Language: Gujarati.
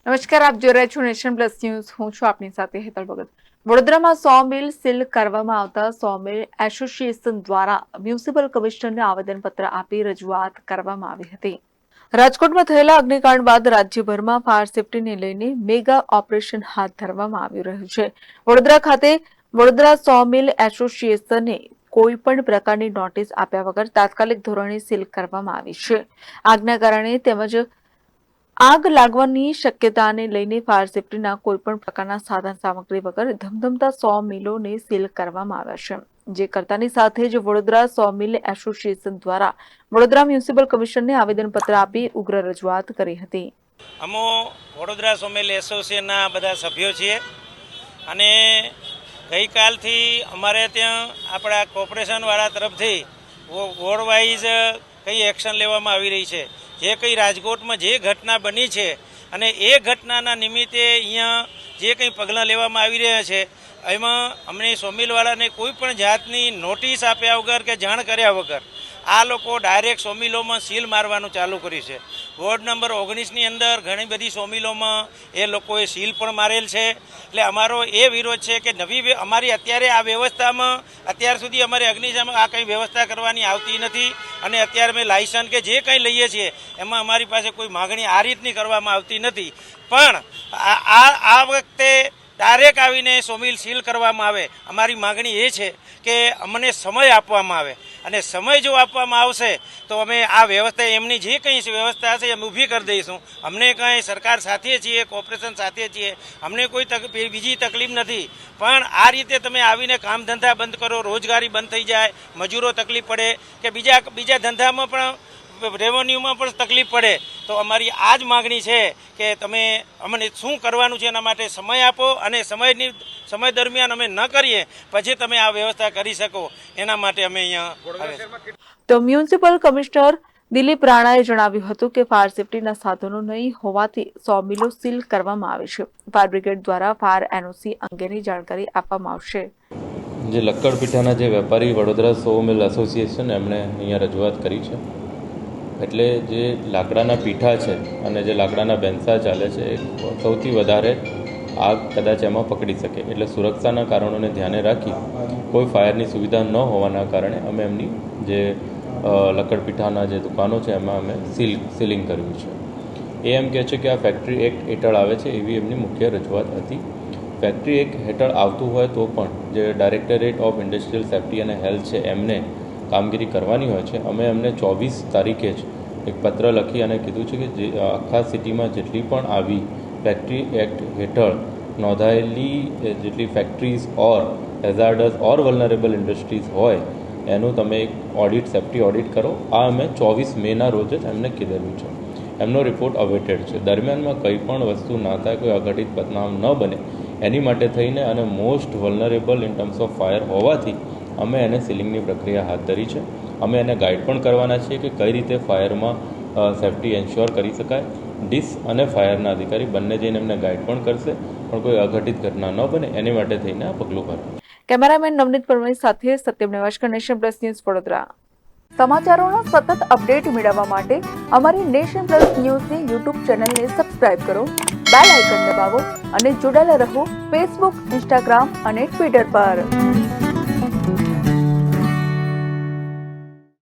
નમસ્કાર, આપ જોઈ રહ્યા છો નેશન પ્લસ ન્યૂઝ. હું છું આપની સાથે હેતલ ભગત. વડોદરામાં 100 મિલ સીલ કરવામાં આવતા 100 મિલ એસોસિએશન દ્વારા મ્યુનિસિપલ કમિશનરને આવેદનપત્ર આપી રજૂઆત કરવામાં આવી હતી. રાજકોટમાં થયેલા અગ્નિકાંડ બાદ રાજ્યભરમાં ફાયર સેફટીને લઈને મેગા ઓપરેશન હાથ ધરવામાં આવી રહ્યું છે. વડોદરા ખાતે વડોદરા 100 મિલ એસોસિએશને કોઈપણ પ્રકારની નોટિસ આપ્યા વગર તાત્કાલિક ધોરણે સીલ કરવામાં આવી છે. આગના કારણે તેમજ આગ લાગવાની શક્યતાને લઈને ફાયર સેફટીના કોઈપણ પ્રકારના સાધન સામગ્રી વગર ધમધમતા 100 મિલોને સીલ કરવામાં આવ્યા છે. જે કરતાની સાથે જ વડોદરા 100 મિલ એસોસિએશન દ્વારા વડોદરા મ્યુનિસિપલ કમિશનરને આવેદનપત્ર આપી ઉગ્ર રજૂઆત કરી હતી. અમો વડોદરા 100 મિલ એસોસિએશનના બધા સભ્યો છીએ અને ગઈકાલથી અમારે ત્યાં આપણા કોર્પોરેશનવાળા તરફથી વોર્ડ વાઇઝ કઈ એક્શન લેવામાં આવી રહી છે. જે કંઈ રાજકોટમાં જે ઘટના બની છે અને એ ઘટનાના નિમિત્તે અહીંયા જે કંઈ પગલાં લેવામાં આવી રહ્યા છે એમાં અમને સોમિલવાળાને કોઈ પણ જાતની નોટિસ આપ્યા વગર કે જાણ કર્યા વગર આ લોકો ડાયરેક્ટ સોમિલોમાં સીલ મારવાનું ચાલુ કર્યું છે. વોર્ડ નંબર 19ની અંદર ઘણી બધી સોમિલોમાં એ લોકોએ સીલ પણ મારેલ છે. એટલે અમારો એ વિરોધ છે કે નવી અમારી અત્યારે આ વ્યવસ્થામાં અત્યાર સુધી અમારે અગ્નિશામક આ કંઈ વ્યવસ્થા કરવાની આવતી નથી અને અત્યારે અમે લાયસન્સ કે જે કંઈ લઈએ છીએ એમાં અમારી પાસે કોઈ માગણી આ રીતની કરવામાં આવતી નથી. પણ આ વખતે ડાયરેક્ટ આવીને સોમિલ સીલ કરવામાં આવે. અમારી માગણી એ છે કે અમને સમય આપવામાં આવે અને સમય જો આપવામાં આવશે તો અમે આ વ્યવસ્થા એમની જે કંઈ વ્યવસ્થા હશે એમ ઊભી કરી દઈશું. અમને કંઈ સરકાર સાથે છીએ, કોર્પોરેશન સાથે છીએ, અમને કોઈ બીજી તકલીફ નથી. પણ આ રીતે તમે આવીને કામ ધંધા બંધ કરો, રોજગારી બંધ થઈ જાય, મજૂરો તકલીફ પડે કે બીજા ધંધામાં પણ રેવન્યુમાં પણ તકલીફ પડે તો અમારી આ જ માગણી છે કે તમે અમને શું કરવાનું છે એના માટે સમય આપો અને સમય દરમિયાન અમે ન કરીએ પછી તમે આ વ્યવસ્થા કરી શકો એના માટે અમે અહીંયા. તો મ્યુનિસિપલ કમિશનર દિલીપ રાણાએ જણાવ્યું હતું કે ફાયર સેફટીના સાધનો નહીં હોવાથી 100 મિલો સીલ કરવામાં આવે છે. ફાયર બ્રિગેડ દ્વારા ફાયર એનઓસી અંગેની જાણકારી આપવામાં આવશે. જે લક્કડપીઠાના જે વેપારી વડોદરા 100 મિલ એસોસિએશન એમણે અહીંયા રજૂઆત કરી છે. એટલે જે લાકડાના પીઠા છે અને જે લાકડાના બેન્સા ચાલે છે એ સૌથી વધારે આગ કદાચ એમાં પકડી શકે. એટલે સુરક્ષાના કારણોને ધ્યાને રાખી કોઈ ફાયરની સુવિધા ન હોવાના કારણે અમે એમની જે લક્કડપીઠાના જે દુકાનો છે એમાં અમે સીલિંગ કર્યું છે. એ એમ કહે છે કે આ ફેક્ટરી એક્ટ હેઠળ આવે છે એવી એમની મુખ્ય રજૂઆત હતી. ફેક્ટરી એક્ટ હેઠળ આવતું હોય તો પણ જે ડાયરેક્ટરેટ ઓફ ઇન્ડસ્ટ્રીયલ સેફ્ટી અને હેલ્થ છે એમને કામગીરી કરવાની હોય છે. અમે એમને 24 તારીખે જ એક પત્ર લખી અને કીધું છે કે જે આખા સિટીમાં જેટલી પણ આવી ફેક્ટરી એક્ટ હેઠળ નોંધાયેલી જેટલી ફેક્ટરીઝ ઓર હેઝાર્ડસ ઓર વલ્નરેબલ ઇન્ડસ્ટ્રીઝ હોય એનું તમે એક ઓડિટ સેફ્ટી ઓડિટ કરો. આ અમે 24 મેના રોજ જ એમને કીધેલું છે. એમનો રિપોર્ટ અવેટેડ છે. દરમિયાનમાં કંઈ પણ વસ્તુ ના થાય, કોઈ અઘટિત બદનામ ન બને એની માટે થઈને અને most vulnerable in terms of fire હોવાથી અમે એને સીલિંગની પ્રક્રિયા હાથ ધરી છે. અમે એને ગાઈડ પણ કરવાના છીએ કે કઈ રીતે ફાયરમાં સેફ્ટી એન્શ્યોર કરી શકાય. ડીસ અને ફાયરના અધિકારી બંને જઈને એમને ગાઈડ પણ કરશે, પણ કોઈ અઘટિત ઘટના ન બને એની માટે થઈને આ પગલું ભરાય. કેમેરામેન નવનીત પરમાર સાથે Satyam Nevashkar, nation plus news, Vadodara. સમાચારોના સતત અપડેટ મેળવવા માટે અમારી નેશન પ્લસ ન્યૂઝની યુટ્યુબ ચેનલને સબસ્ક્રાઇબ કરો, બેલ આઇકન દબાવો અને જોડાયેલા રહો ફેસબુક, ઇન્સ્ટાગ્રામ અને ટ્વિટર પર.